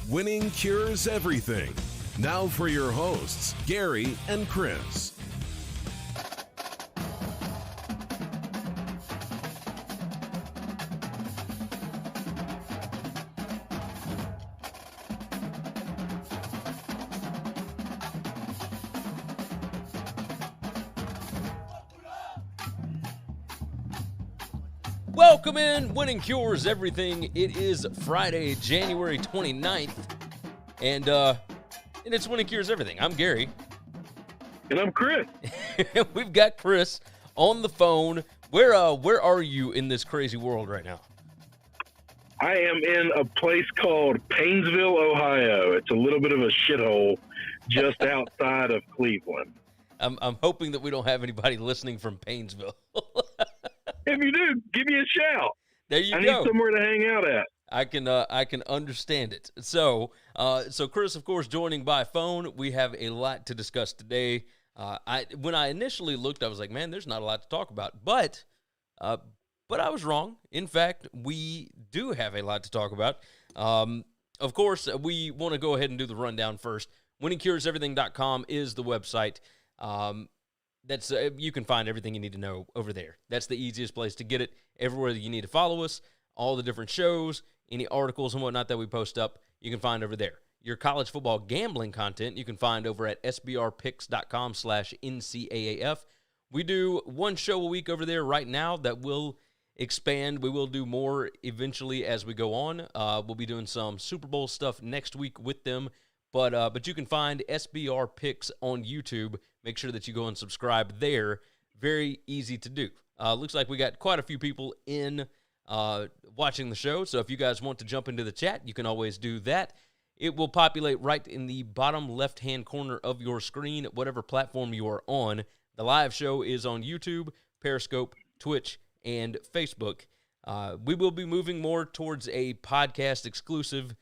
Winning cures everything. Now for your hosts, Gary and Chris. Welcome in, Winning Cures Everything. It is Friday, January 29th, and it's Winning Cures Everything. I'm Gary. And I'm Chris. We've got Chris on the phone. Where are you in this crazy world right now? I am in a place called Paynesville, Ohio. It's a little bit of a shithole just outside of Cleveland. I'm hoping that we don't have anybody listening from Paynesville. If you do, give me a shout. There you go. I need somewhere to hang out at. I can understand it. So Chris, of course, joining by phone. We have a lot to discuss today. When I initially looked, I was like, man, there's not a lot to talk about. But I was wrong. In fact, we do have a lot to talk about. Of course, we want to go ahead and do the rundown first. WinningCuresEverything.com is the website. That's you can find everything you need to know over there. That's the easiest place to get it. Everywhere that you need to follow us, all the different shows, any articles and whatnot that we post up, you can find over there. Your college football gambling content, you can find over at sbrpicks.com/NCAAF. We do one show a week over there right now that will expand. We will do more eventually as we go on. We'll be doing some Super Bowl stuff next week with them. But you can find SBR Picks on YouTube. Make sure that you go and subscribe there. Very easy to do. Looks like we got quite a few people in watching the show. So if you guys want to jump into the chat, you can always do that. It will populate right in the bottom left-hand corner of your screen, whatever platform you are on. The live show is on YouTube, Periscope, Twitch, and Facebook. We will be moving more towards a podcast-exclusive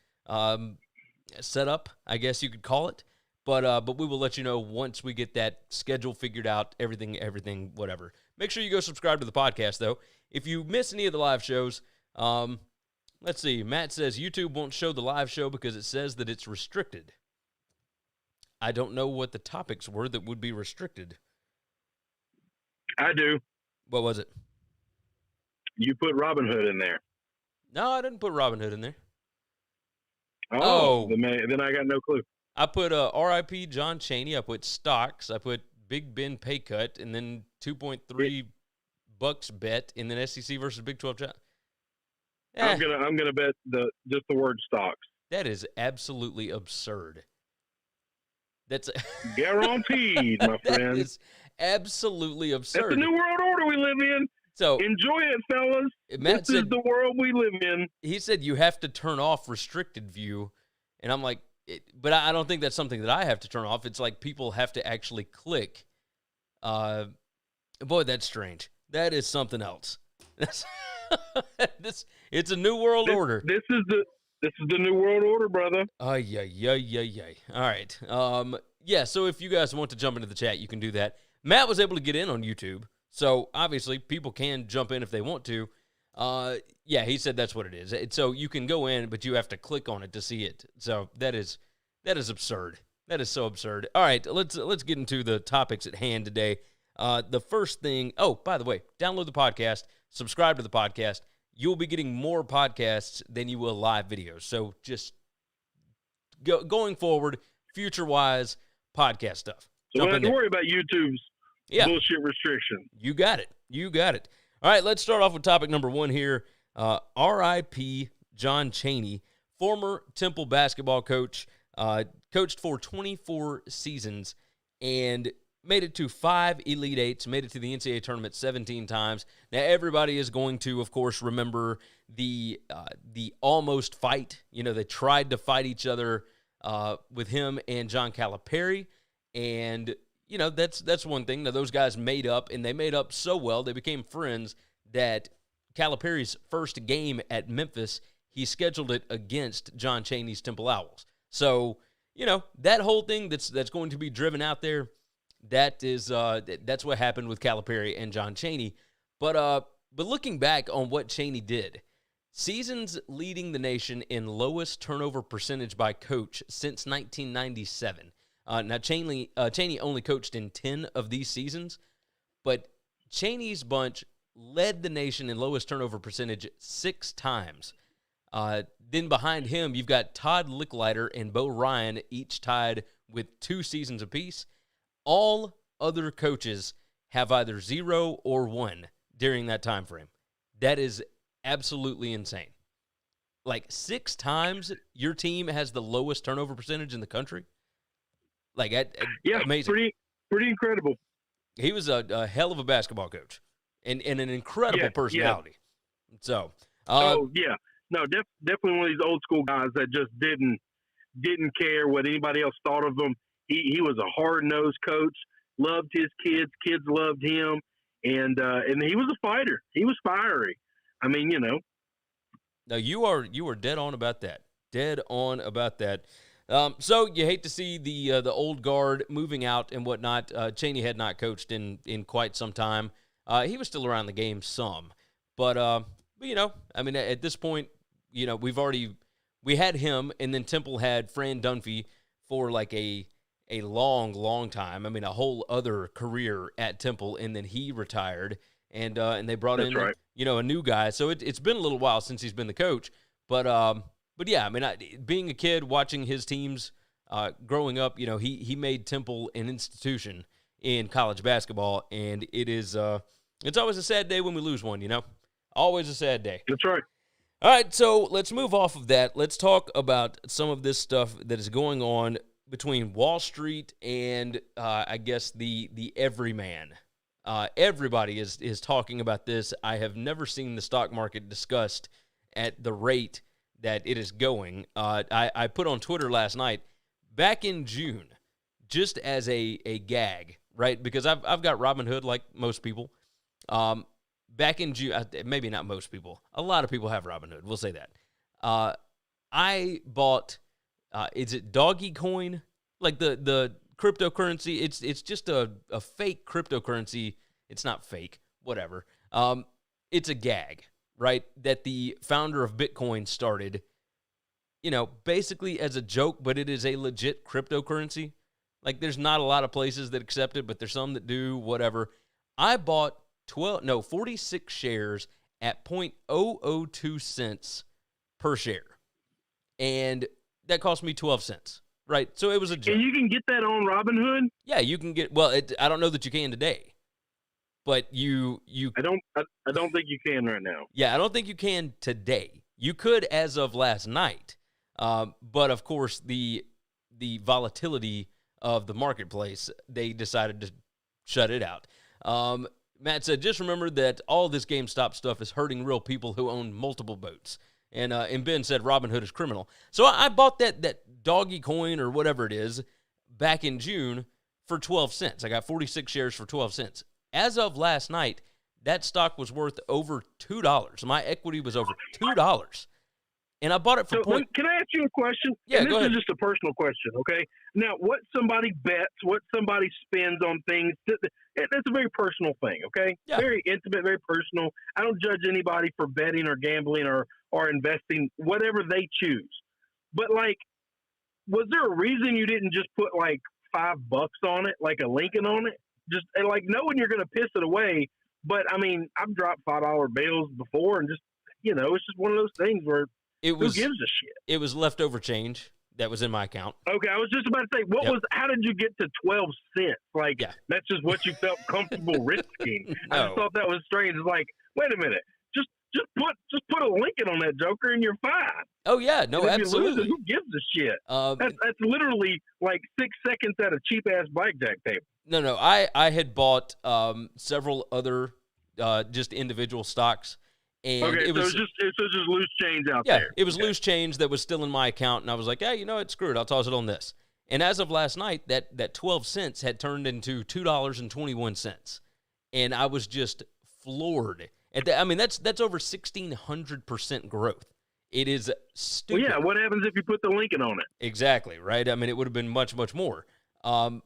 setup, I guess you could call it. But we will let you know once we get that schedule figured out, everything, whatever. Make sure you go subscribe to the podcast, though. If you miss any of the live shows, let's see. Matt says YouTube won't show the live show because it says that it's restricted. I don't know what the topics were that would be restricted. I do. What was it? You put Robin Hood in there. No, I didn't put Robin Hood in there. Oh. Then I got no clue. I put RIP John Chaney. I put stocks. I put Big Ben pay cut, and then 2.3 Bucs bet, and then SEC versus Big 12. I'm gonna bet just the word stocks. That is absolutely absurd. That's guaranteed, my friend. That is absolutely absurd. That's the new world order we live in. So enjoy it, fellas. This is the world we live in. He said you have to turn off restricted view, and I'm like, but I don't think that's something that I have to turn off. It's like people have to actually click. Boy, that's strange. That is something else. It's a new world order. This is the new world order, brother. Yeah. All right. Yeah. So if you guys want to jump into the chat, you can do that. Matt was able to get in on YouTube, so obviously people can jump in if they want to. Yeah, he said that's what it is. So you can go in, but you have to click on it to see it. So that is absurd. That is so absurd. All right, let's get into the topics at hand today. The first thing, by the way, download the podcast, subscribe to the podcast. You'll be getting more podcasts than you will live videos. So just going forward, future-wise, podcast stuff. So don't have to worry about YouTube's bullshit restriction. You got it. All right, let's start off with topic number one here. RIP John Chaney, former Temple basketball coach, coached for 24 seasons and made it to 5 Elite Eights, made it to the NCAA tournament 17 times. Now, everybody is going to, of course, remember the almost fight. You know, they tried to fight each other with him and John Calipari, and you know, that's one thing. Now, those guys made up, and they made up so well, they became friends that Calipari's first game at Memphis, he scheduled it against John Chaney's Temple Owls. So, you know, that whole thing that's going to be driven out there, that's what happened with Calipari and John Chaney. But looking back on what Chaney did, Seasons leading the nation in lowest turnover percentage by coach since 1997. Now, Chaney only coached in 10 of these seasons, but Chaney's bunch led the nation in lowest turnover percentage 6 times. Then behind him, you've got Todd Licklider and Bo Ryan, each tied with 2 seasons apiece. All other coaches have either 0 or 1 during that time frame. That is absolutely insane. Like 6 times your team has the lowest turnover percentage in the country. Like, amazing. Pretty incredible. He was a hell of a basketball coach and an incredible personality. Yeah. So, no, definitely one of these old school guys that just didn't care what anybody else thought of him. He was a hard-nosed coach, loved his kids loved him, and he was a fighter. He was fiery. I mean, you know. No, you are dead on about that. Dead on about that. So you hate to see the old guard moving out and whatnot. Chaney had not coached in quite some time. He was still around the game some, but you know, I mean, at this point, you know, we had him, and then Temple had Fran Dunphy for like a long time. I mean, a whole other career at Temple, and then he retired, and they brought in you know, a new guy. So it's been a little while since he's been the coach, but yeah, I mean, being a kid watching his teams growing up, you know, he made Temple an institution in college basketball, and it's always a sad day when we lose one, you know? Always a sad day. That's right. All right, so let's move off of that. Let's talk about some of this stuff that is going on between Wall Street and, I guess, the everyman. Everybody is talking about this. I have never seen the stock market discussed at the rate that it is going. I put on Twitter last night, back in June, just as a gag, right? Because I've got Robinhood like most people. Back in June, maybe not most people. A lot of people have Robinhood. We'll say that. I bought, is it Doggy Coin? Like the cryptocurrency. It's just a fake cryptocurrency. It's not fake. Whatever. It's a gag, right? That the founder of Bitcoin started, you know, basically as a joke, but it is a legit cryptocurrency. Like, there's not a lot of places that accept it, but there's some that do, whatever. I bought 46 shares at 0.002 cents per share. And that cost me 12 cents, right? So it was a joke. And you can get that on Robinhood? Yeah, you can get, well, I don't know that you can today. But you I don't think you can right now. Yeah, I don't think you can today. You could as of last night. But of course the volatility of the marketplace, they decided to shut it out. Matt said, just remember that all this GameStop stuff is hurting real people who own multiple boats. And Ben said Robinhood is criminal. So I bought that Doggy Coin or whatever it is back in June for 12 cents. I got 46 shares for 12 cents. As of last night, that stock was worth over $2. My equity was over $2. And I bought it for Can I ask you a question? Yeah, and go ahead. This is just a personal question, okay? Now, what somebody bets, what somebody spends on things, that's a very personal thing, okay? Yeah. Very intimate, very personal. I don't judge anybody for betting or gambling or investing, whatever they choose. But, like, was there a reason you didn't just put, like, $5 on it, like a Lincoln on it? Just, and like, knowing you're going to piss it away. But, I mean, I've dropped $5 bills before and just, you know, it's just one of those things where who gives a shit? It was leftover change that was in my account. Okay, I was just about to say, how did you get to 12 cents? Like, that's just what you felt comfortable risking. No. I just thought that was strange. It's like, wait a minute, just put a Lincoln on that joker and you're fine. Oh yeah, no, absolutely. Who gives a shit? That's literally like 6 seconds at a cheap ass blackjack table. No, I had bought several other just individual stocks. And okay, it was just loose change out there. there. It was loose change that was still in my account, and I was like, hey, you know what, screw it, I'll toss it on this. And as of last night, that 12 cents had turned into $2.21. And I was just floored. I mean, that's over 1,600% growth. It is stupid. Well, yeah, what happens if you put the Lincoln on it? Exactly, right? I mean, it would have been much, much more. But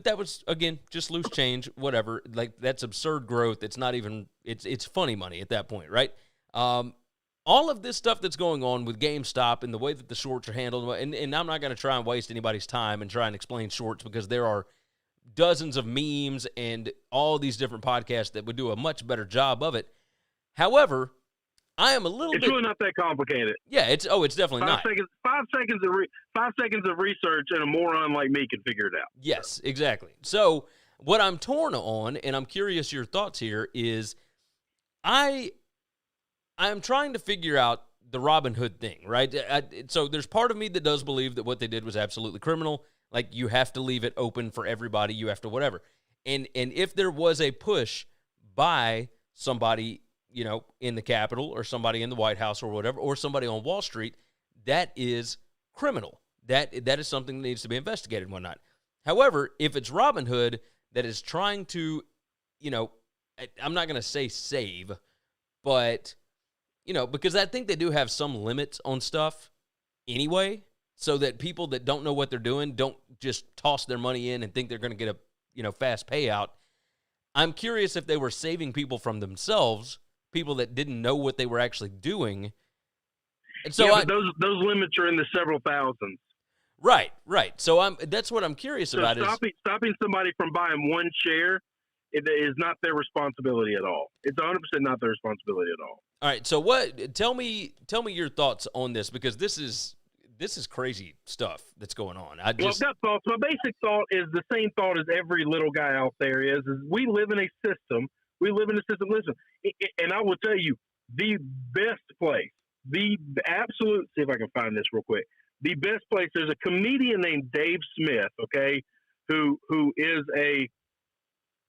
that was, again, just loose change, whatever. Like, that's absurd growth. It's not even, it's funny money at that point, right? all of this stuff that's going on with GameStop and the way that the shorts are handled, and I'm not going to try and waste anybody's time and try and explain shorts because there are dozens of memes and all these different podcasts that would do a much better job of it. However, I am a little It's really not that complicated. Yeah, it's definitely not. 5 seconds of research, and a moron like me can figure it out. Yes, exactly. So what I'm torn on, and I'm curious your thoughts here, is I'm trying to figure out the Robin Hood thing, right? So there's part of me that does believe that what they did was absolutely criminal. Like, you have to leave it open for everybody. You have to whatever. And if there was a push by somebody, in the Capitol or somebody in the White House or whatever, or somebody on Wall Street, that is criminal. That is something that needs to be investigated and whatnot. However, if it's Robin Hood that is trying to, I'm not going to say save, but, because I think they do have some limits on stuff anyway, so that people that don't know what they're doing don't just toss their money in and think they're going to get a, fast payout. I'm curious if they were saving people from themselves, people that didn't know what they were actually doing. And so but those limits are in the several thousands. Right. So that's what I'm curious about. Stopping somebody from buying one share, it is not their responsibility at all. It's 100% not their responsibility at all. All right. So tell me your thoughts on this, because this is crazy stuff that's going on. I've got thoughts. My basic thought is the same thought as every little guy out there is we live in a system. Listen, and I will tell you, the best place, the absolute, see if I can find this real quick. The best place, there's a comedian named Dave Smith, okay, who is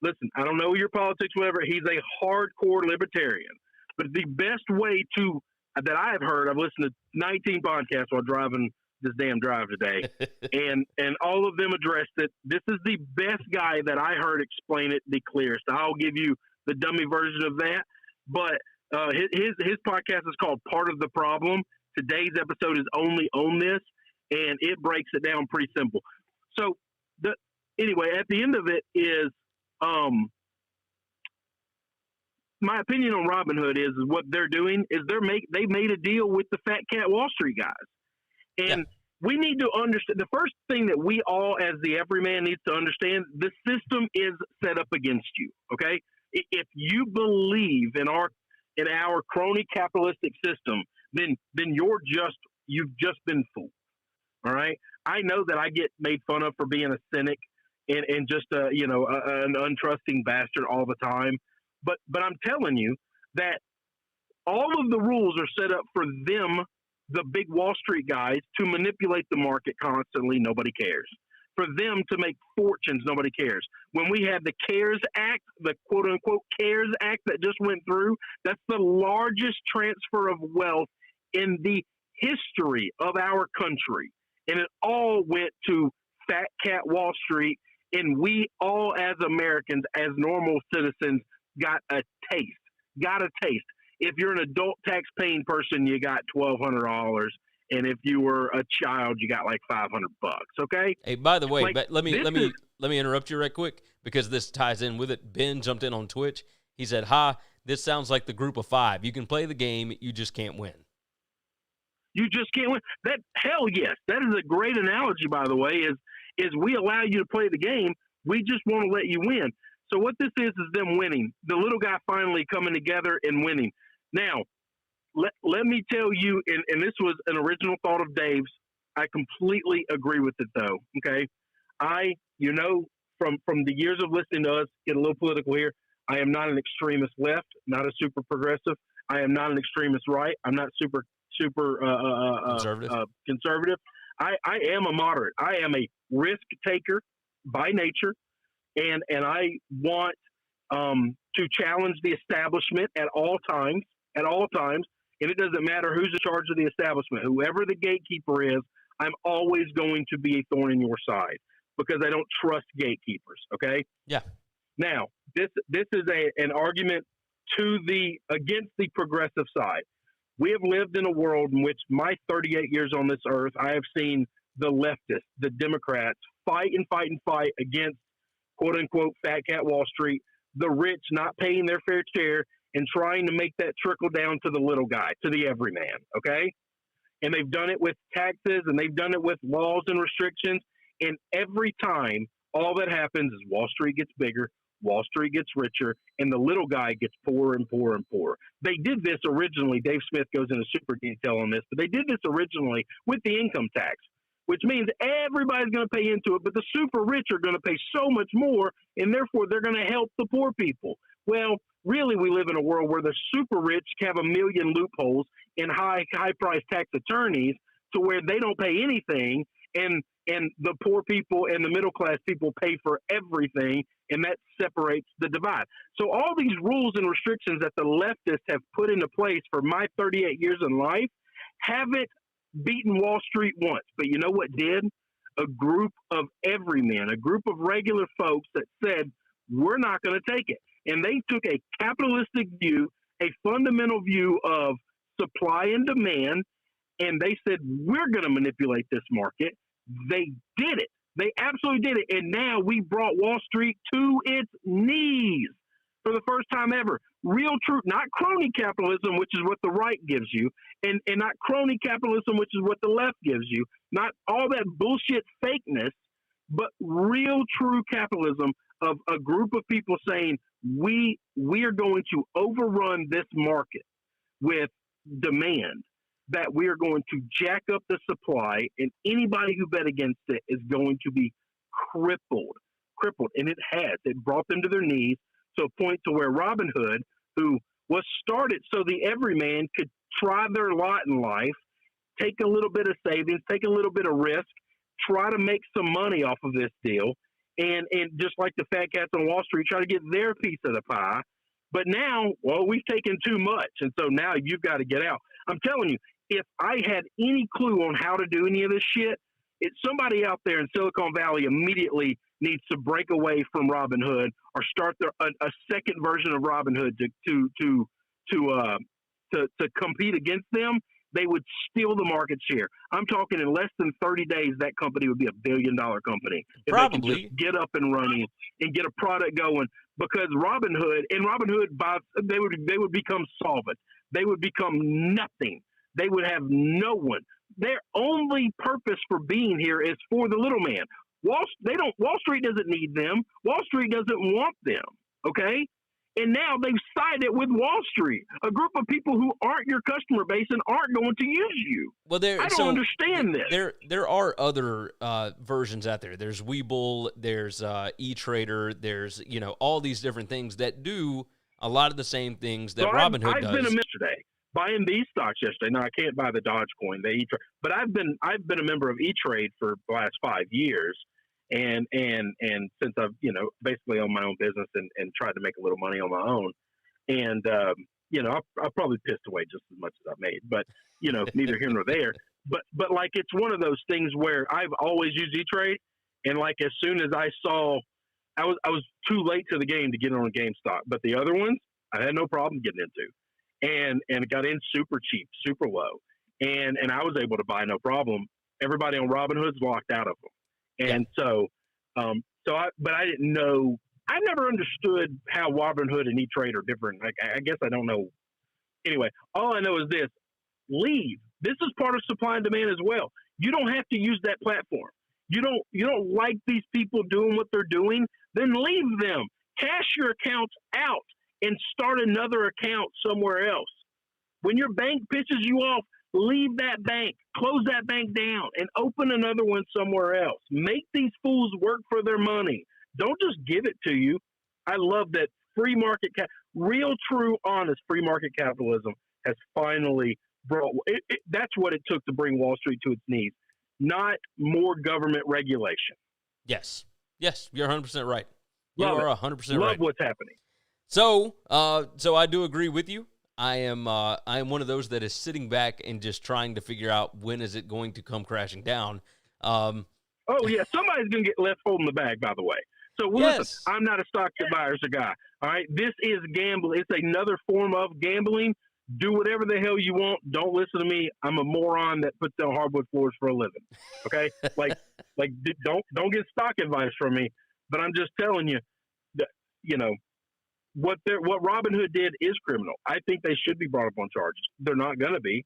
listen, I don't know your politics, whatever. He's a hardcore libertarian. But the best way that I've heard, I've listened to 19 podcasts while driving this damn drive today, and all of them addressed it. This is the best guy that I heard explain it the clearest. I'll give you the dummy version of that, but his podcast is called Part of the Problem. Today's episode is only on this, and it breaks it down pretty simple. So, anyway, at the end of it is, my opinion on Robin Hood is what they're doing is they made a deal with the Fat Cat Wall Street guys, and we need to understand the first thing that we all, as the everyman, needs to understand: the system is set up against you. Okay, if you believe in our crony capitalistic system, then you've just been fooled. All right. I know that I get made fun of for being a cynic and just an untrusting bastard all the time. But I'm telling you that all of the rules are set up for them, the big Wall Street guys, to manipulate the market constantly. Nobody cares. For them to make fortunes, nobody cares. When we had the CARES Act, the quote-unquote CARES Act that just went through, that's the largest transfer of wealth in the history of our country. And it all went to Fat Cat Wall Street, and we all as Americans, as normal citizens, got a taste. If you're an adult tax-paying person, you got $1,200. And if you were a child, you got like $500. Okay. Hey, by the way, but let me interrupt you right quick, because this ties in with it. Ben jumped in on Twitch. He said, this sounds like the group of five. You can play the game, you just can't win. You just can't win. Hell yes. That is a great analogy, by the way, is we allow you to play the game. We just want to let you win. So what this is them winning. The little guy finally coming together and winning. Now, let me tell you, and this was an original thought of Dave's. I completely agree with it, though. Okay, from the years of listening to us get a little political here, I am not an extremist left, not a super progressive. I am not an extremist right. I'm not super conservative. I am a moderate. I am a risk taker by nature, and I want to challenge the establishment at all times. And it doesn't matter who's in charge of the establishment. Whoever the gatekeeper is, I'm always going to be a thorn in your side because I don't trust gatekeepers. Okay. Yeah. Now, this is an argument against the progressive side. We have lived in a world in which my 38 years on this earth, I have seen the leftists, the Democrats, fight against quote unquote Fat Cat Wall Street, the rich not paying their fair share, and trying to make that trickle down to the little guy, to the everyman, okay? And they've done it with taxes, and they've done it with laws and restrictions. And every time, all that happens is Wall Street gets bigger, Wall Street gets richer, and the little guy gets poorer and poorer and poorer. They did this originally. Dave Smith goes into super detail on this, but they did this originally with the income tax, which means everybody's going to pay into it, but the super rich are going to pay so much more, and therefore they're going to help the poor people. Well, really, we live in a world where the super rich have a million loopholes and high-priced tax attorneys to where they don't pay anything, and the poor people and the middle-class people pay for everything, and that separates the divide. So all these rules and restrictions that the leftists have put into place for my 38 years in life haven't beaten Wall Street once. But you know what did? A group of everymen, a group of regular folks that said, we're not going to take it. And they took a capitalistic view, a fundamental view of supply and demand, and they said, we're going to manipulate this market. They did it. They absolutely did it. And now we brought Wall Street to its knees for the first time ever. Real truth, not crony capitalism, which is what the right gives you, and not crony capitalism, which is what the left gives you, not all that bullshit fakeness, but real true capitalism of a group of people saying, we are going to overrun this market with demand, that we are going to jack up the supply, and anybody who bet against it is going to be crippled. And it has. It brought them to their knees to a point to where Robin Hood, who was started so the everyman could try their lot in life, take a little bit of savings, take a little bit of risk, try to make some money off of this deal, and just like the fat cats on Wall Street, try to get their piece of the pie. But now, well, we've taken too much, and so now you've got to get out. I'm telling you, if I had any clue on how to do any of this shit, it's somebody out there in Silicon Valley immediately needs to break away from Robinhood or start a second version of Robinhood to compete against them. They would steal the market share. I'm talking in less than 30 days, that company would be $1 billion company. If Probably. they can just get up and running and get a product going, because Robinhood, they would become solvent. They would become nothing. They would have no one. Their only purpose for being here is for the little man. Wall Street doesn't need them. Wall Street doesn't want them. Okay? And now they've sided with Wall Street, a group of people who aren't your customer base and aren't going to use you. Well, I don't understand this. There are other versions out there. There's Webull, there's E-Trader, there's all these different things that do a lot of the same things that Robinhood does. I've been yesterday buying these stocks yesterday. Now I can't buy the Dogecoin, the E-Trade, but I've been a member of E-Trade for the last 5 years. And since I've, basically owned my own business and tried to make a little money on my own, and, I probably pissed away just as much as I made, but, neither here nor there. But like, it's one of those things where I've always used E-Trade. And like, as soon as I saw, I was too late to the game to get on a GameStop, but the other ones I had no problem getting into, and got in super cheap, super low. And I was able to buy no problem. Everybody on Robinhood's locked out of them. And so I didn't know. I never understood how Robinhood and E-Trade are different. Like, I guess I don't know. Anyway, all I know is this: leave. This is part of supply and demand as well. You don't have to use that platform. You don't like these people doing what they're doing, then leave them. Cash your accounts out and start another account somewhere else. When your bank pisses you off, leave that bank, close that bank down, and open another one somewhere else. Make these fools work for their money. Don't just give it to you. I love that free market, real, true, honest free market capitalism has finally brought it. That's what it took to bring Wall Street to its knees, not more government regulation. Yes, you're 100% right. You Love are it. 100% Love right. what's happening. So I do agree with you. I am one of those that is sitting back and just trying to figure out when is it going to come crashing down. Oh yeah, somebody's gonna get left holding the bag. By the way, so listen, I'm not a stock advisor guy. All right, this is gambling. It's another form of gambling. Do whatever the hell you want. Don't listen to me. I'm a moron that puts down hardwood floors for a living. Okay, like don't get stock advice from me. But I'm just telling you that what Robinhood did is criminal. I think they should be brought up on charges. They're not going to be.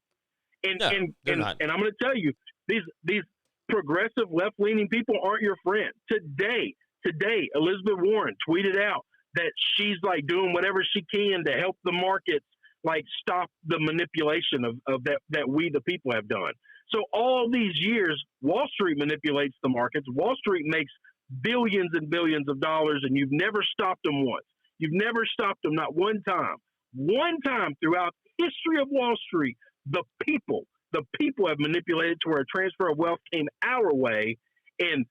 And they're not. And I'm going to tell you, these progressive left-leaning people aren't your friend. Today, Elizabeth Warren tweeted out that she's like doing whatever she can to help the markets like stop the manipulation of that we the people have done. So all these years, Wall Street manipulates the markets. Wall Street makes billions and billions of dollars, and you've never stopped them once. You've never stopped them, not one time. One time throughout the history of Wall Street, the people have manipulated to where a transfer of wealth came our way, and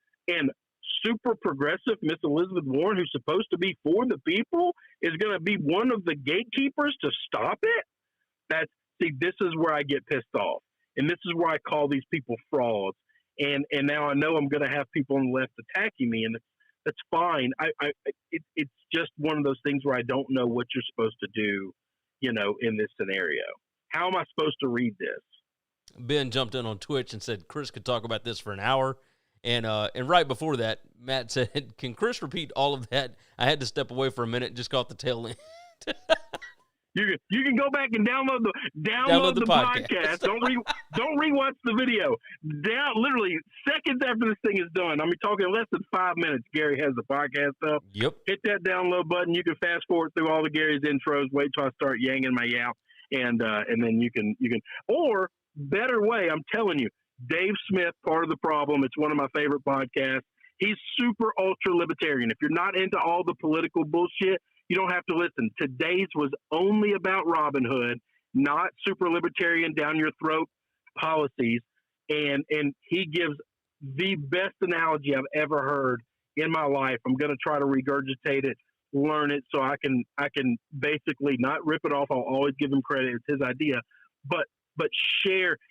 super progressive Miss Elizabeth Warren, who's supposed to be for the people, is going to be one of the gatekeepers to stop it. This is where I get pissed off, and this is where I call these people frauds. And now I know I'm going to have people on the left attacking me, and that's fine. It's just one of those things where I don't know what you're supposed to do, in this scenario. How am I supposed to read this? Ben jumped in on Twitch and said Chris could talk about this for an hour. And right before that, Matt said, can Chris repeat all of that? I had to step away for a minute and just caught the tail end. You can go back and download the podcast. Don't rewatch the video. Literally seconds after this thing is done. I'm talking less than 5 minutes. Gary has the podcast up. Yep. Hit that download button. You can fast forward through all the Gary's intros. Wait till I start yanging my yap, and then you can. Or better way, I'm telling you, Dave Smith, Part of the Problem. It's one of my favorite podcasts. He's super ultra libertarian. If you're not into all the political bullshit, you don't have to listen. Today's was only about Robinhood, not super libertarian down your throat policies. And he gives the best analogy I've ever heard in my life. I'm going to try to regurgitate it, learn it, so I can basically not rip it off. I'll always give him credit. It's his idea, but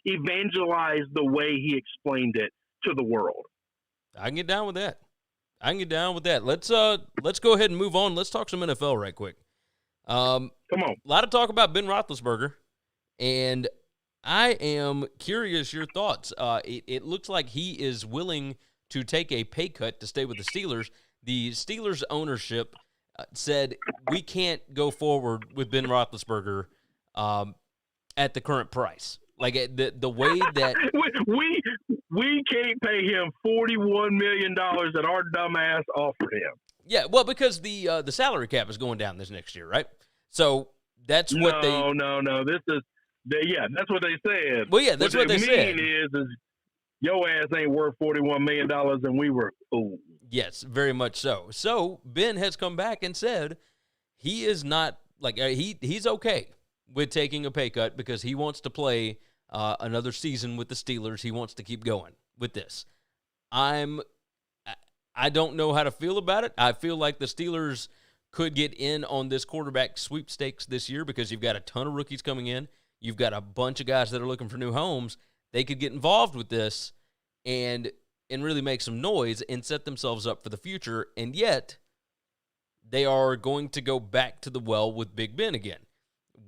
evangelize the way he explained it to the world. I can get down with that. Let's go ahead and move on. Let's talk some NFL right quick. Come on. A lot of talk about Ben Roethlisberger, and I am curious your thoughts. It looks like he is willing to take a pay cut to stay with the Steelers. The Steelers ownership said we can't go forward with Ben Roethlisberger at the current price. Like the way that we can't pay him $41 million that our dumbass offered him. Yeah, well, because the salary cap is going down this next year, right? So that's what No. This is that's what they said. Well, yeah, that's what they said. Is your ass ain't worth $41 million, and we were fools. Yes, very much so. So Ben has come back and said he is not he's okay with taking a pay cut because he wants to play another season with the Steelers. He wants to keep going with this. I don't know how to feel about it. I feel like the Steelers could get in on this quarterback sweepstakes this year because you've got a ton of rookies coming in. You've got a bunch of guys that are looking for new homes. They could get involved with this and really make some noise and set themselves up for the future. And yet, they are going to go back to the well with Big Ben again.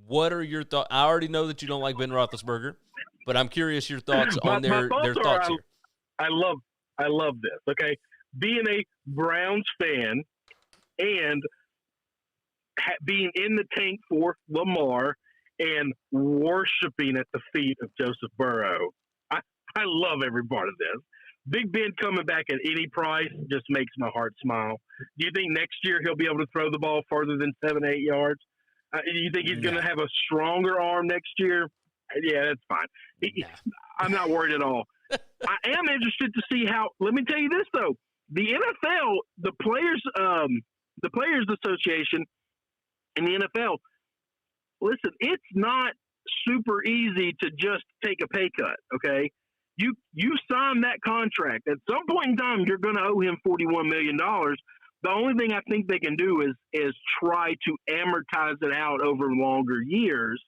What are your thoughts? I already know that you don't like Ben Roethlisberger, but I'm curious your thoughts on their thoughts here. I love this. Okay, being a Browns fan and being in the tank for Lamar and worshiping at the feet of Joseph Burrow, I love every part of this. Big Ben coming back at any price just makes my heart smile. Do you think next year he'll be able to throw the ball further than 7-8 yards? Do you think he's going to have a stronger arm next year? Yeah, that's fine. I'm not worried at all. I am interested to see how. Let me tell you this though: the NFL, the Players Association, in the NFL. Listen, it's not super easy to just take a pay cut. Okay, you sign that contract. At some point in time, you're going to owe him $41 million. The only thing I think they can do is try to amortize it out over longer years,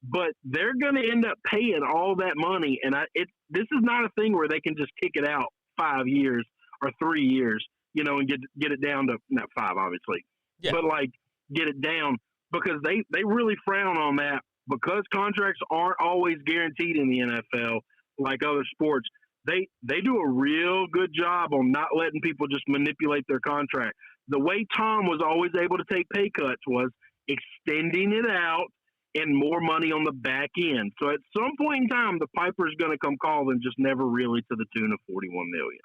but they're going to end up paying all that money. And this is not a thing where they can just kick it out 5 years or 3 years, and get it down to not 5, obviously, but like get it down because they really frown on that because contracts aren't always guaranteed in the NFL like other sports. They do a real good job on not letting people just manipulate their contract. the way Tom was always able to take pay cuts was extending it out and more money on the back end. So at some point in time, the Piper's going to come calling, just never really to the tune of $41 million.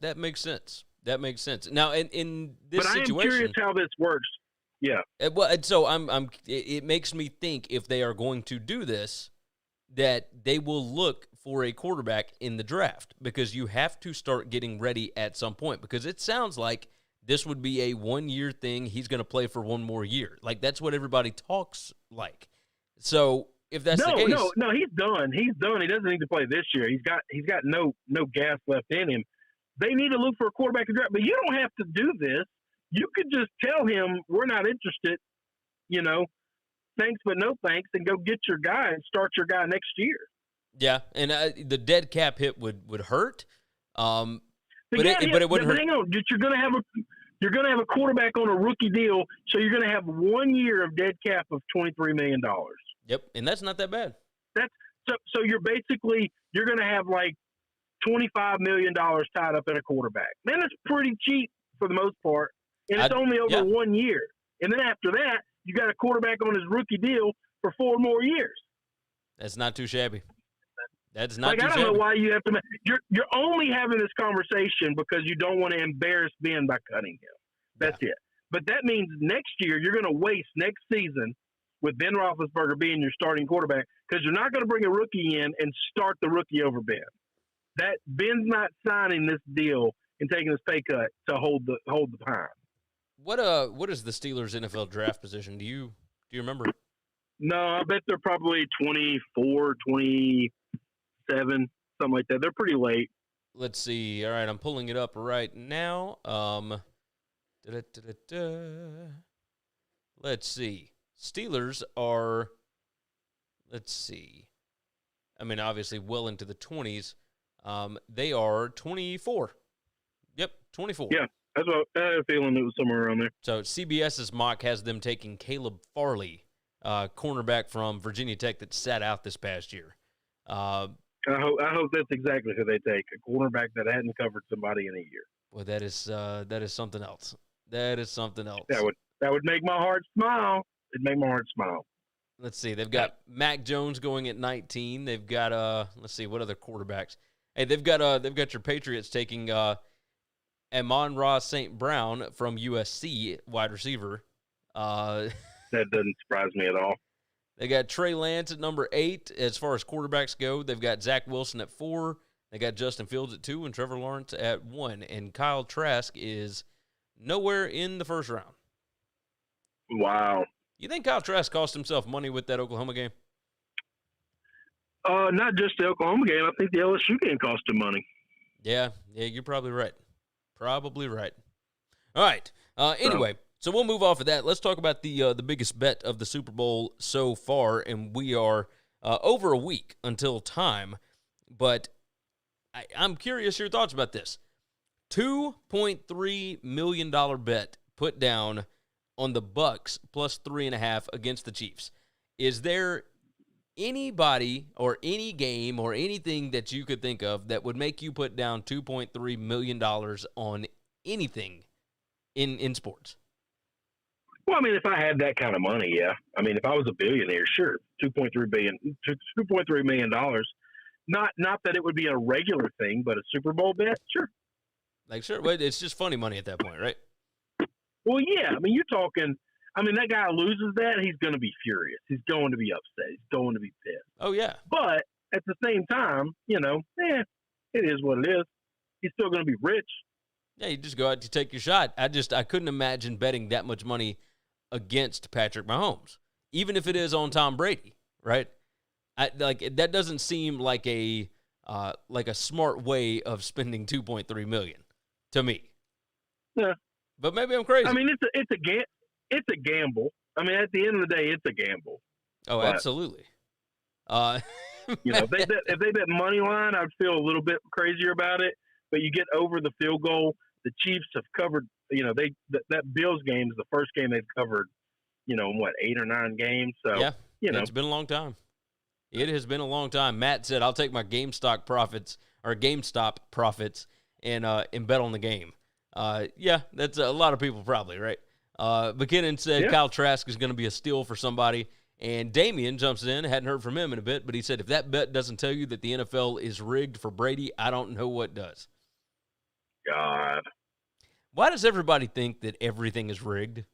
That makes sense. That makes sense. Now, in this situation, I am curious how this works. Yeah. Well, and so it makes me think if they are going to do this, that they will look for a quarterback in the draft, because you have to start getting ready at some point, because it sounds like this would be a 1-year thing. He's going to play for one more year. Like, that's what everybody talks like. So if that's the case. No, he's done. He's done. He doesn't need to play this year. He's got no gas left in him. They need to look for a quarterback to draft, but you don't have to do this. You could just tell him, we're not interested, thanks but no thanks, and go get your guy and start your guy next year. Yeah, and the dead cap hit would hurt. But it wouldn't hurt. Hang on, you're gonna have a quarterback on a rookie deal, so you're gonna have 1 year of dead cap of $23 million. Yep, and that's not that bad. So you're gonna have like $25 million tied up in a quarterback. Man, it's pretty cheap for the most part, and it's only over 1 year. And then after that, you got a quarterback on his rookie deal for 4 more years. That's not too shabby. That's not too shabby. I don't know why you have to. You're only having this conversation because you don't want to embarrass Ben by cutting him. That's it. But that means next year you're going to waste next season with Ben Roethlisberger being your starting quarterback, because you're not going to bring a rookie in and start the rookie over Ben. That Ben's not signing this deal and taking this pay cut to hold the pine. What is the Steelers' NFL draft position? Do you remember? No, I bet they're probably 24, 27, something like that. They're pretty late. Let's see. All right, I'm pulling it up right now. Let's see. Steelers are, obviously well into the 20s. They are 24. Yep, 24. Yeah, that's what I had a feeling it was somewhere around there. So CBS's mock has them taking Caleb Farley, cornerback from Virginia Tech that sat out this past year. I hope that's exactly who they take, a cornerback that hadn't covered somebody in a year. Well, that is something else. That is something else. That would make my heart smile. It'd make my heart smile. Let's see. They've got Mac Jones going at 19. They've got let's see, what other quarterbacks? Hey, they've got your Patriots taking Amon-Ra St. Brown from USC, wide receiver. That doesn't surprise me at all. They got Trey Lance at number 8 as far as quarterbacks go. They've got Zach Wilson at 4. They got Justin Fields at 2 and Trevor Lawrence at 1. And Kyle Trask is nowhere in the first round. Wow. You think Kyle Trask cost himself money with that Oklahoma game? Not just the Oklahoma game. I think the LSU game cost him money. Yeah, you're probably right. Probably right. All right. Anyway, so we'll move off of that. Let's talk about the biggest bet of the Super Bowl so far, and we are over a week until time. But I'm curious your thoughts about this. $2.3 million bet put down on the Bucs plus 3.5 against the Chiefs. Is there anybody or any game or anything that you could think of that would make you put down $2.3 million on anything in sports? Well, I mean, if I had that kind of money, yeah. I mean, if I was a billionaire, sure, $2.3 million. Not that it would be a regular thing, but a Super Bowl bet, sure. Like, sure, but it's just funny money at that point, right? Well, yeah. I mean, you're talking. I mean, that guy loses that, he's going to be furious. He's going to be upset. He's going to be pissed. Oh, yeah. But at the same time, it is what it is. He's still going to be rich. Yeah, you just go out to take your shot. I couldn't imagine betting that much money against Patrick Mahomes, even if it is on Tom Brady, right? That doesn't seem like a smart way of spending $2.3 million to me. Yeah, but maybe I'm crazy. I mean, it's a gamble. I mean, at the end of the day, it's a gamble. Oh, but, absolutely. If they bet money line, I'd feel a little bit crazier about it. But you get over the field goal. The Chiefs have covered. That Bills game is the first game they've covered. 8 or 9 games. So yeah, it's been a long time. It has been a long time. Matt said, "I'll take my GameStop profits and bet on the game." Yeah, that's a lot of people probably, right? McKinnon said Kyle Trask is going to be a steal for somebody. And Damian jumps in. Hadn't heard from him in a bit, but he said, if that bet doesn't tell you that the NFL is rigged for Brady, I don't know what does. God. Why does everybody think that everything is rigged?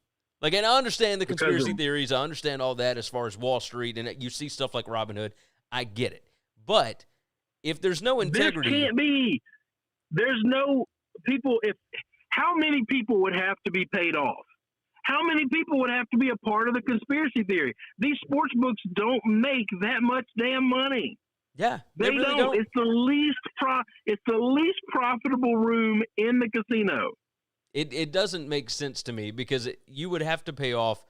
Like, and I understand the conspiracy theories. I understand all that as far as Wall Street, and you see stuff like Robin Hood. I get it. But if there's no integrity. This can't be. There's no people. How many people would have to be paid off? How many people would have to be a part of the conspiracy theory? These sports books don't make that much damn money. Yeah, they really don't. It's the least profitable room in the casino. It doesn't make sense to me because you would have to pay off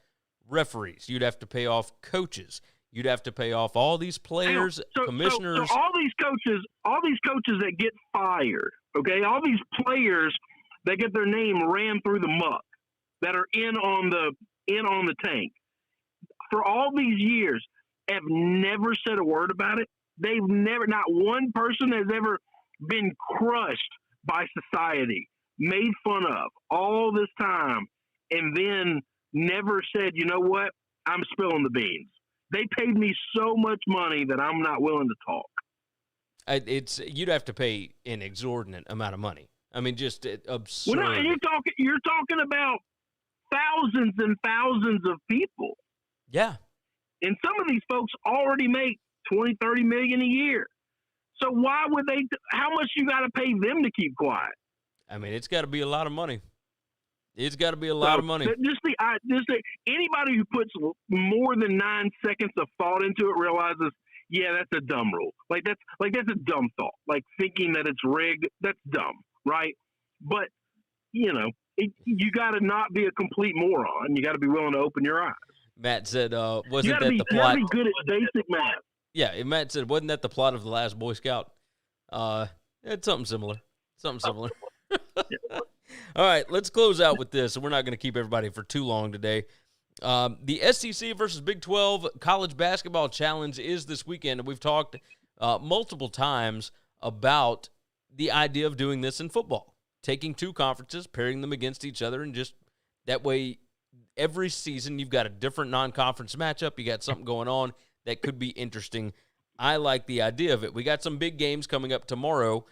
referees. You'd have to pay off coaches. You'd have to pay off all these players, commissioners. So all these coaches that get fired, okay, all these players that get their name ran through the muck, that are in on the tank, for all these years, have never said a word about it. They've never, not one person has ever been crushed by society, made fun of all this time, and then never said, you know what, I'm spilling the beans. They paid me so much money that I'm not willing to talk. You'd have to pay an exorbitant amount of money. I mean, just absurd. Well, no, you're talking about thousands and thousands of people. Yeah. And some of these folks already make 20, 30 million a year. So why would they, how much you got to pay them to keep quiet? I mean, it's got to be a lot of money. It's got to be a lot of money. Anybody who puts more than 9 seconds of thought into it realizes, yeah, that's a dumb rule. That's a dumb thought. Like thinking that it's rigged, that's dumb, right? But, you got to not be a complete moron. You got to be willing to open your eyes. Matt said, wasn't that the plot? You got to be good at basic math. Yeah, Matt said, wasn't that the plot of The Last Boy Scout? It's something similar. All right, let's close out with this. We're not going to keep everybody for too long today. The SEC versus Big 12 College Basketball Challenge is this weekend, and we've talked multiple times about the idea of doing this in football, taking two conferences, pairing them against each other, and just that way every season you've got a different non-conference matchup. You got something going on that could be interesting. I like the idea of it. We got some big games coming up tomorrow.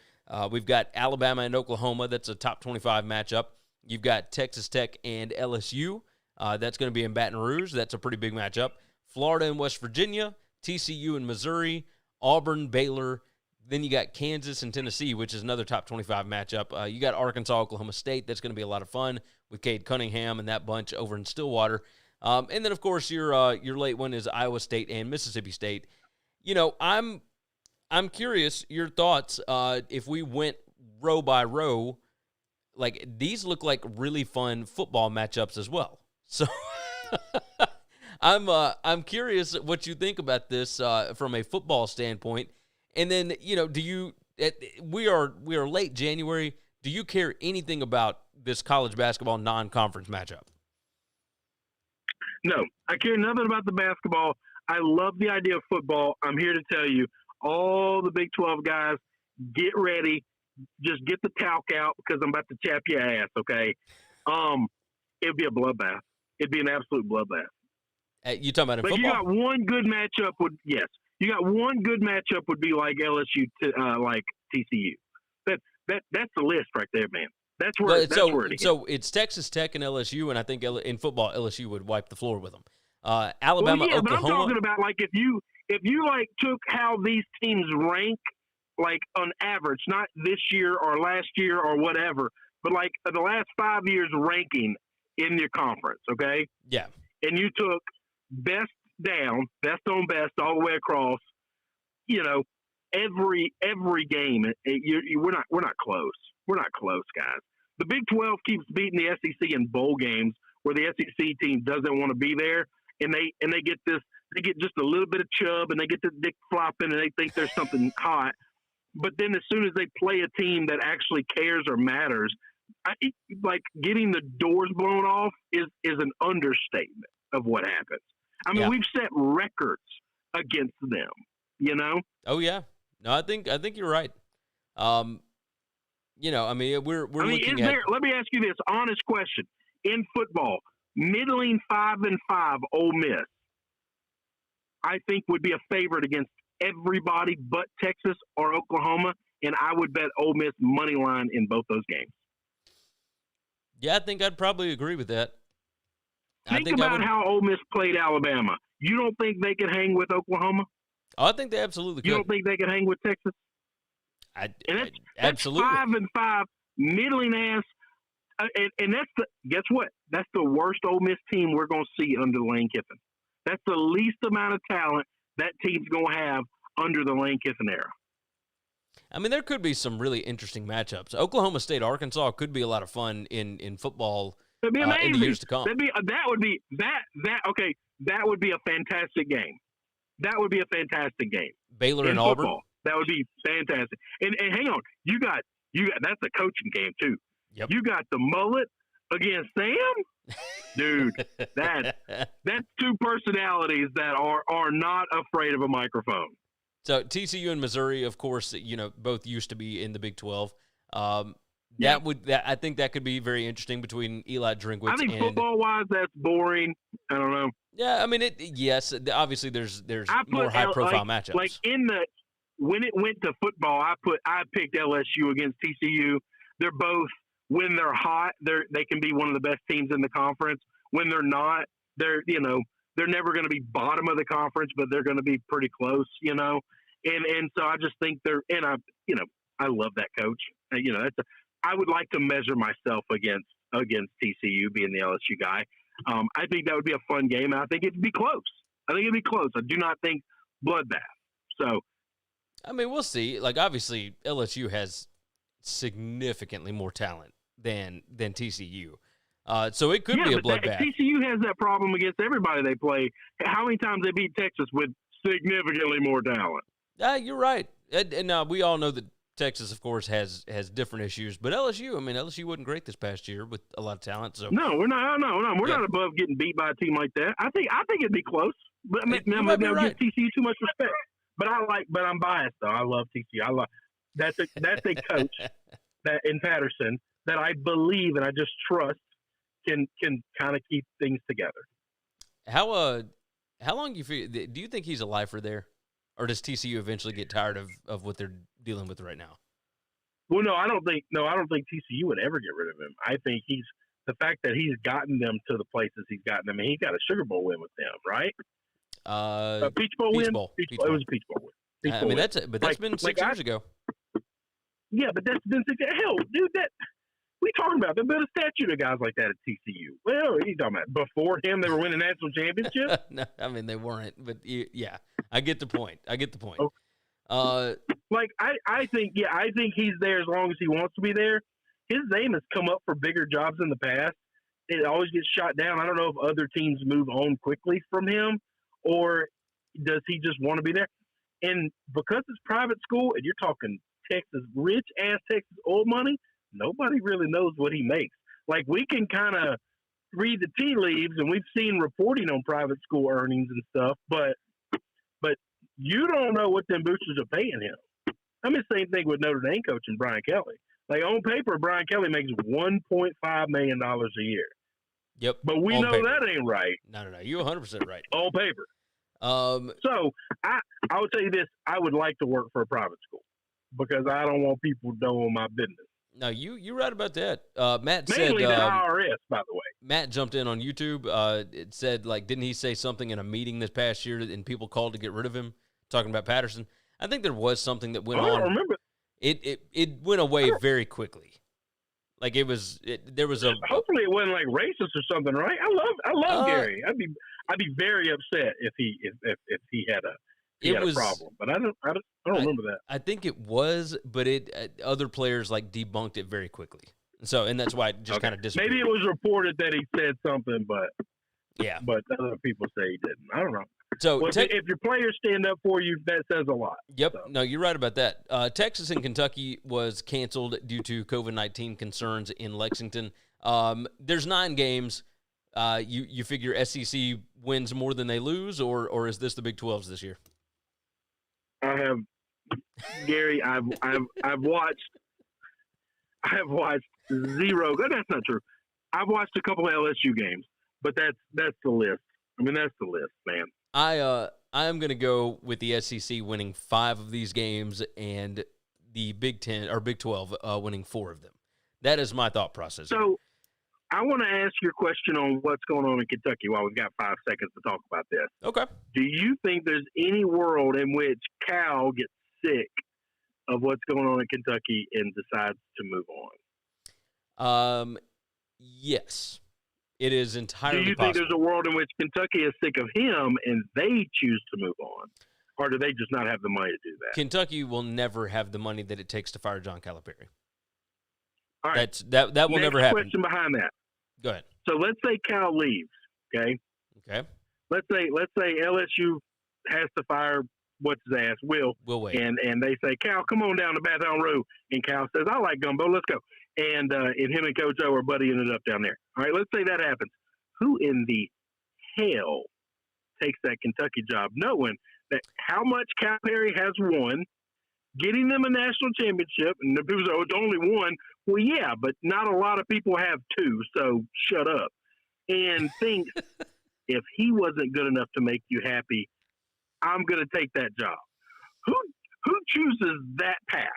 We've got Alabama and Oklahoma. That's a top 25 matchup. You've got Texas Tech and LSU. That's going to be in Baton Rouge. That's a pretty big matchup. Florida and West Virginia, TCU and Missouri, Auburn, Baylor. Then you got Kansas and Tennessee, which is another top 25 matchup. You got Arkansas, Oklahoma State. That's going to be a lot of fun with Cade Cunningham and that bunch over in Stillwater. And then, of course, your late one is Iowa State and Mississippi State. I'm curious your thoughts. If we went row by row, like these look like really fun football matchups as well. So I'm curious what you think about this from a football standpoint. And then we are late January. Do you care anything about this college basketball non-conference matchup? No, I care nothing about the basketball. I love the idea of football. I'm here to tell you, all the Big 12 guys, get ready. Just get the talc out because I'm about to chap your ass, okay? It'd be a bloodbath. It'd be an absolute bloodbath. You talking about in football? You got one good matchup you got one good matchup would be like LSU to like TCU. That's the list right there, man. That's where it is. So it's Texas Tech and LSU, and I think in football LSU would wipe the floor with them. Alabama, Oklahoma. But I'm talking about like if you like took how these teams rank, like on average, not this year or last year or whatever, but like the last 5 years ranking in your conference, okay? Yeah. And you took best down, best on best, all the way across. Every game. We're not close. We're not close, guys. The Big 12 keeps beating the SEC in bowl games where the SEC team doesn't want to be there, and they get this. They get just a little bit of chub, and they get the dick flopping, and they think there's something hot. But then as soon as they play a team that actually cares or matters, like getting the doors blown off is an understatement of what happens. I mean, we've set records against them, Oh, yeah. No, I think you're right. I mean, we're looking is at. there? Let me ask you this honest question: in football, middling 5-5 Ole Miss, I think would be a favorite against everybody but Texas or Oklahoma, and I would bet Ole Miss money line in both those games. Yeah, I think I'd probably agree with that. Think about how Ole Miss played Alabama. You don't think they could hang with Oklahoma? Oh, I think they absolutely could. You don't think they could hang with Texas? Absolutely. That's 5-5, middling ass. And guess what? That's the worst Ole Miss team we're going to see under Lane Kiffin. That's the least amount of talent that team's going to have under the Lane Kiffin era. I mean, there could be some really interesting matchups. Oklahoma State, Arkansas could be a lot of fun in football. That'd be amazing. In the years to come. That would be a fantastic game. That would be a fantastic game. Baylor and football. Auburn. That would be fantastic. And hang on, you got that's a coaching game too. Yep. You got the mullet against Sam, dude. That's two personalities that are not afraid of a microphone. So TCU and Missouri, of course, both used to be in the Big 12. I think that could be very interesting between Eli Drinkwitz. I think football-wise, that's boring. I don't know. Yeah, I mean, yes. Obviously, there's more high-profile matchups. Like when it went to football, I picked LSU against TCU. They're both, when they're hot, they can be one of the best teams in the conference. When they're not, they're never going to be bottom of the conference, but they're going to be pretty close, And so I just think I love that coach. I would like to measure myself against TCU, being the LSU guy. I think that would be a fun game, and I think it'd be close. I do not think bloodbath. So, I mean, we'll see. Like, obviously, LSU has significantly more talent than TCU. So it could be a bloodbath. TCU has that problem against everybody they play. How many times they beat Texas with significantly more talent? You're right. And we all know that Texas, of course, has different issues. But LSU wasn't great this past year with a lot of talent. So no, we're not. No, we're not above getting beat by a team like that. I think it'd be close. But you might be right. Give TCU too much respect. But I'm biased though. I love TCU. That's a coach that in Patterson that I believe and I just trust can kind of keep things together. How long do you think he's a lifer there, or does TCU eventually get tired of what they're dealing with right now? Well, I don't think TCU would ever get rid of him. I think the fact that he's gotten them to the places he's gotten them. I mean, he got a Sugar Bowl win with them, right? A Peach Bowl win. Peach Bowl. It was a Peach Bowl win. I mean, that's been 6 years ago. Yeah, but that's been 6 years. Hell, dude, we talking about? They built a statue to guys like that at TCU. Well, what are you talking about? Before him, they were winning national championships? No, I mean, they weren't. But, yeah, I get the point. Okay. I think he's there as long as he wants to be there. His name has come up for bigger jobs in the past. It always gets shot down. I don't know if other teams move on quickly from him, or does he just want to be there? And because it's private school, and you're talking Texas, rich-ass Texas oil money, nobody really knows what he makes. Like, we can kind of read the tea leaves, and we've seen reporting on private school earnings and stuff, but you don't know what them boosters are paying him. I mean, same thing with Notre Dame coaching Brian Kelly. Like, on paper, Brian Kelly makes $1.5 million a year. Yep. But we know that ain't right. No. You're 100% right. On paper. So, I would tell you this. I would like to work for a private school because I don't want people knowing my business. No, you're right about that. Matt Mainly said the IRS, by the way. Matt jumped in on YouTube. It said, like, didn't he say something in a meeting this past year and people called to get rid of him, talking about Patterson? I think there was something that went on. I don't remember. It went away very quickly. Like, there was a. Hopefully, it wasn't like racist or something, right? I love Gary. I'd be very upset if he had a problem, but I don't remember that. I think it was, but other players like debunked it very quickly. So, and that's why it just kind of disappeared. Maybe it was reported that he said something, but yeah, but other people say he didn't. I don't know. So if your players stand up for you, that says a lot. Yep. So. No, you're right about that. Texas and Kentucky was canceled due to COVID-19 concerns in Lexington. There's 9 games. You figure SEC wins more than they lose, or is this the Big 12s this year? I have, Gary. I've watched. I have watched zero. That's not true. I've watched a couple of LSU games, but that's the list. I mean, that's the list, man. I am going to go with the SEC winning 5 of these games and the Big 10 or Big 12 winning 4 of them. That is my thought process. So I want to ask your question on what's going on in Kentucky while we've got 5 seconds to talk about this. Okay. Do you think there's any world in which Cal gets sick of what's going on in Kentucky and decides to move on? Yes. It is entirely Do you possible. think there's a world in which Kentucky is sick of him and they choose to move on? Or do they just not have the money to do that? Kentucky will never have the money that it takes to fire John Calipari. All right. That will never happen. Question behind that. Go ahead. So let's say Cal leaves, okay? Okay. Let's say LSU has to fire what's his ass, Will. We'll wait. And they say, Cal, come on down to Baton Rouge. And Cal says, I like gumbo, let's go. And him and Coach O are buddying it up down there. All right, let's say that happens. Who in the hell takes that Kentucky job, knowing that how much Calipari has won, getting them a national championship, and the people say, oh, it's only one. Well, yeah, but not a lot of people have 2, so shut up. And think, if he wasn't good enough to make you happy, I'm going to take that job. Who chooses that path?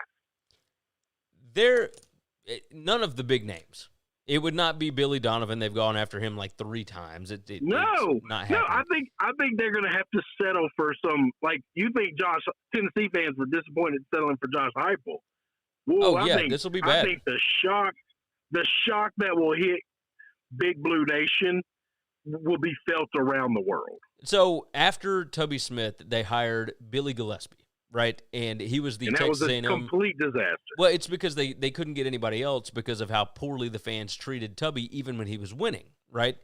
None of the big names. It would not be Billy Donovan. They've gone after him like 3 times. No, not happening. I think they're going to have to settle for some. Like, you think Tennessee fans were disappointed settling for Josh Heupel? Whoa, this will be bad. I think the shock that will hit Big Blue Nation will be felt around the world. So after Tubby Smith, they hired Billy Gillespie, right? And he was the Texas A&M. That was a complete disaster. Well, it's because they couldn't get anybody else because of how poorly the fans treated Tubby even when he was winning, right?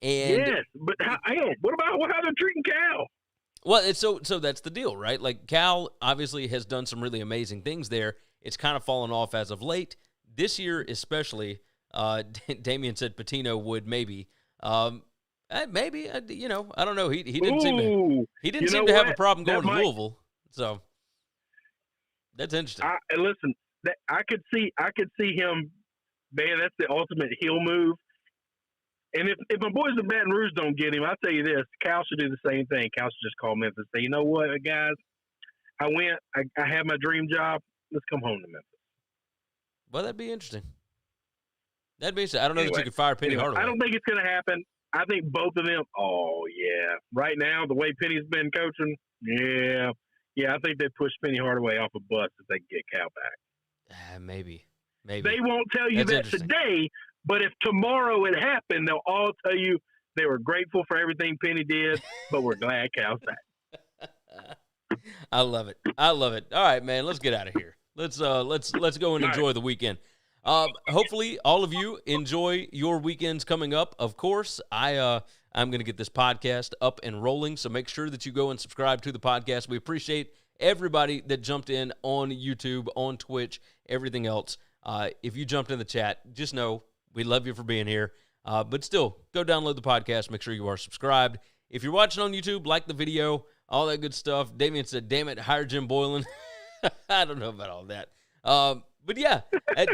And yes, but what about how they're treating Cal? Well, so that's the deal, right? Like, Cal obviously has done some really amazing things there. It's kind of fallen off as of late. This year especially, Damian said Patino would maybe. Maybe, I don't know. He didn't seem to have a problem going to Louisville. So that's interesting. Listen, I could see him. Man, that's the ultimate heel move. And if my boys in Baton Rouge don't get him, I'll tell you this: Cal should do the same thing. Cal should just call Memphis and say, you know what, guys, I had my dream job. Let's come home to Memphis. Well, that'd be interesting. I don't know that you could fire Penny Hardaway. I don't think it's going to happen. I think both of them. Oh yeah, right now the way Penny's been coaching, yeah. I think they push Penny Hardaway off a bus if they can get Cal back. Maybe. They won't tell you that today, but if tomorrow it happened, they'll all tell you they were grateful for everything Penny did, but we're glad Cal's back. I love it. All right, man, let's get out of here. Let's go and enjoy the weekend. Hopefully all of you enjoy your weekends coming up. Of course, I'm going to get this podcast up and rolling, so make sure that you go and subscribe to the podcast. We appreciate everybody that jumped in on YouTube, on Twitch, everything else. If you jumped in the chat, just know we love you for being here. But still, go download the podcast. Make sure you are subscribed. If you're watching on YouTube, like the video, all that good stuff. Damian said, damn it, hire Jim Boylan. I don't know about all that. But yeah,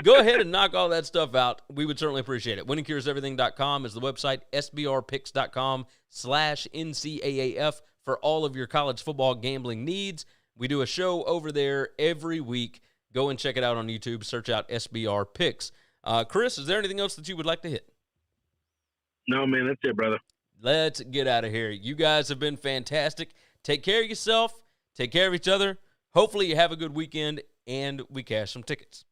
go ahead and knock all that stuff out. We would certainly appreciate it. WinningCuresEverything.com is the website. SBRpicks.com/NCAAF for all of your college football gambling needs. We do a show over there every week. Go and check it out on YouTube. Search out SBR Picks. Chris, is there anything else that you would like to hit? No, man, that's it, brother. Let's get out of here. You guys have been fantastic. Take care of yourself. Take care of each other. Hopefully you have a good weekend, and we cash some tickets.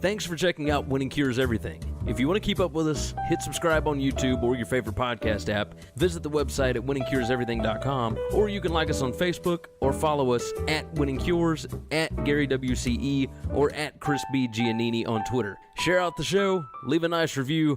Thanks for checking out Winning Cures Everything. If you want to keep up with us, hit subscribe on YouTube or your favorite podcast app. Visit the website at winningcureseverything.com, or you can like us on Facebook or follow us at Winning Cures, at Gary WCE, or at Chris B. Giannini on Twitter. Share out the show, leave a nice review,